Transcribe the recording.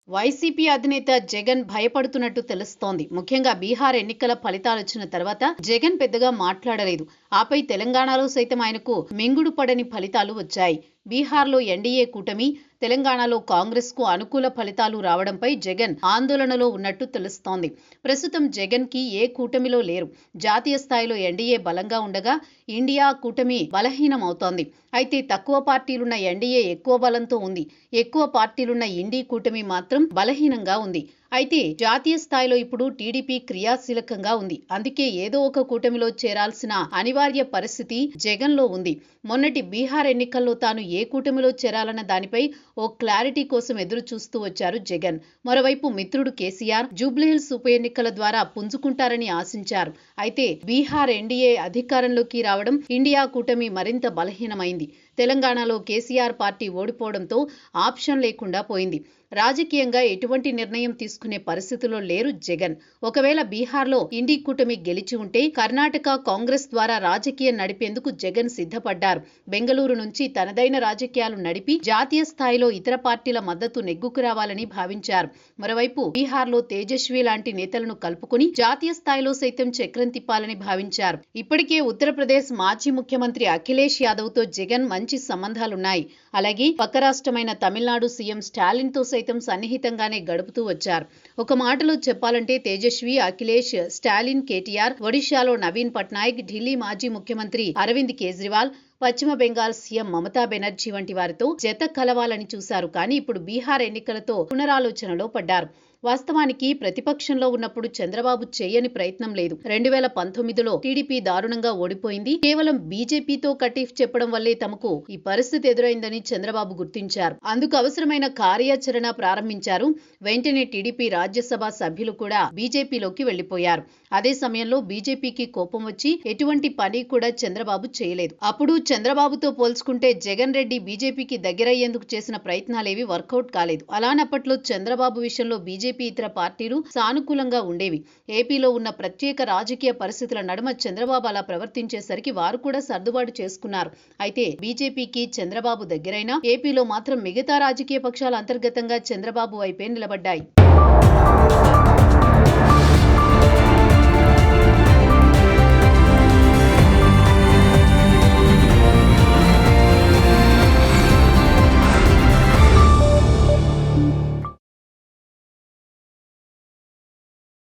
YCP అధినేత జగన్ భయపడుతున్నట్టు తెలుస్తోంది. ముఖ్యంగా బీహార్ ఎన్నికల ఫలితాలొచ్చిన తర్వాత జగన్ పెద్దగా మాట్లాడలేదు. ఆపై తెలంగాణలో సైతం ఆయనకు మింగుడు పడని ఫలితాలు వచ్చాయి. బీహార్లో ఎన్డీఏ కూటమి, తెలంగాణలో కాంగ్రెస్ కు అనుకూల ఫలితాలు రావడంపై జగన్ ఆందోళనలో ఉన్నట్టు తెలుస్తోంది. ప్రస్తుతం జగన్ కి ఏ కూటమిలో లేరు. జాతీయ స్థాయిలో ఎన్డీఏ బలంగా ఉండగా ఇండియా కూటమి బలహీనమవుతోంది. అయితే తక్కువ పార్టీలున్న ఎన్డీఏ ఎక్కువ బలంతో ఉంది. ఎక్కువ పార్టీలున్న ఇండీ కూటమి మాత్రం బలహీనంగా ఉంది. అయితే జాతీయ స్థాయిలో ఇప్పుడు టీడీపీ క్రియాశీలకంగా ఉంది. అందుకే ఏదో ఒక కూటమిలో చేరాల్సిన అనివార్య పరిస్థితి జగన్ లో ఉంది. మొన్నటి బీహార్ ఎన్నికల్లో తాను ఏ కూటమిలో చేరాలన్న దానిపై ఓ క్లారిటీ కోసం ఎదురు చూస్తూ వచ్చారు జగన్. మరోవైపు మిత్రుడు కేసీఆర్ జూబ్లీహిల్స్ ఉప ఎన్నికల ద్వారా పుంజుకుంటారని ఆశించారు. అయితే బీహార్ ఎన్డీఏ అధికారంలోకి రావడం ఇండియా కూటమి మరింత బలహీనమైంది. తెలంగాణలో కేసీఆర్ పార్టీ ఓడిపోవడంతో ఆప్షన్ లేకుండా పోయింది. రాజకీయంగా ఎటువంటి నిర్ణయం తీసుకునే పరిస్థితిలో లేరు జగన్. ఒకవేళ బీహార్లో ఇండీ కూటమి గెలిచి ఉంటే కర్ణాటక కాంగ్రెస్ ద్వారా రాజకీయం నడిపేందుకు జగన్ సిద్ధపడ్డారు. బెంగళూరు నుంచి తనదైన రాజకీయాలు నడిపి జాతీయ స్థాయిలో ఇతర పార్టీల మద్దతు నెగ్గుకు రావాలని భావించారు. మరోవైపు బీహార్లో తేజస్వి లాంటి నేతలను కలుపుకుని జాతీయ స్థాయిలో సైతం చక్రం తిప్పాలని భావించారు. ఇప్పటికే ఉత్తరప్రదేశ్ మాజీ ముఖ్యమంత్రి అఖిలేష్ యాదవ్ తో జగన్ మంచి సంబంధాలున్నాయి. అలాగే పక్క రాష్ట్రమైన తమిళనాడు సీఎం స్టాలిన్ తో సైతం సన్నిహితంగానే గడుపుతూ వచ్చారు. ఒక మాటలో చెప్పాలంటే తేజస్వి, అఖిలేష్, స్టాలిన్, కేటీఆర్, ఒడిశాలో నవీన్ పట్నాయక్, ఢిల్లీ మాజీ ముఖ్యమంత్రి అరవింద్ కేజ్రీవాల్, పశ్చిమ బెంగాల్ సీఎం మమతా బెనర్జీ వంటి వారితో జత కలవాలని చూశారు. కానీ ఇప్పుడు బీహార్ ఎన్నికలతో పునరాలోచనలో పడ్డారు. వాస్తవానికి ప్రతిపక్షంలో ఉన్నప్పుడు చంద్రబాబు చేయని ప్రయత్నం లేదు. 2019లో టీడీపీ దారుణంగా ఓడిపోయింది. కేవలం బీజేపీతో కటీఫ్ చెప్పడం వల్లే తమకు ఈ పరిస్థితి ఎదురైందని చంద్రబాబు గుర్తించారు. అందుకు అవసరమైన కార్యాచరణ ప్రారంభించారు. వెంటనే టీడీపీ రాజ్యసభ సభ్యులు కూడా బీజేపీలోకి వెళ్లిపోయారు. అదే సమయంలో బీజేపీకి కోపం వచ్చి ఎటువంటి పని కూడా చంద్రబాబు చేయలేదు. అప్పుడు చంద్రబాబుతో పోల్చుకుంటే జగన్ రెడ్డి బీజేపీకి దగ్గరయ్యేందుకు చేసిన ప్రయత్నాలేవి వర్కౌట్ కాలేదు. అలానప్పట్లో చంద్రబాబు విషయంలో బీజేపీ ఇతర పార్టీలు సానుకూలంగా ఉండేవి. ఏపీలో ఉన్న ప్రత్యేక రాజకీయ పరిస్థితుల నడుమ చంద్రబాబు అలా ప్రవర్తించేసరికి వారు కూడా సర్దుబాటు చేసుకున్నారు. అయితే బీజేపీకి చంద్రబాబు దగ్గరైనా ఏపీలో మాత్రం మిగతా రాజకీయ పక్షాలు అంతర్గతంగా చంద్రబాబు వైపే నిలబడ్డాయి.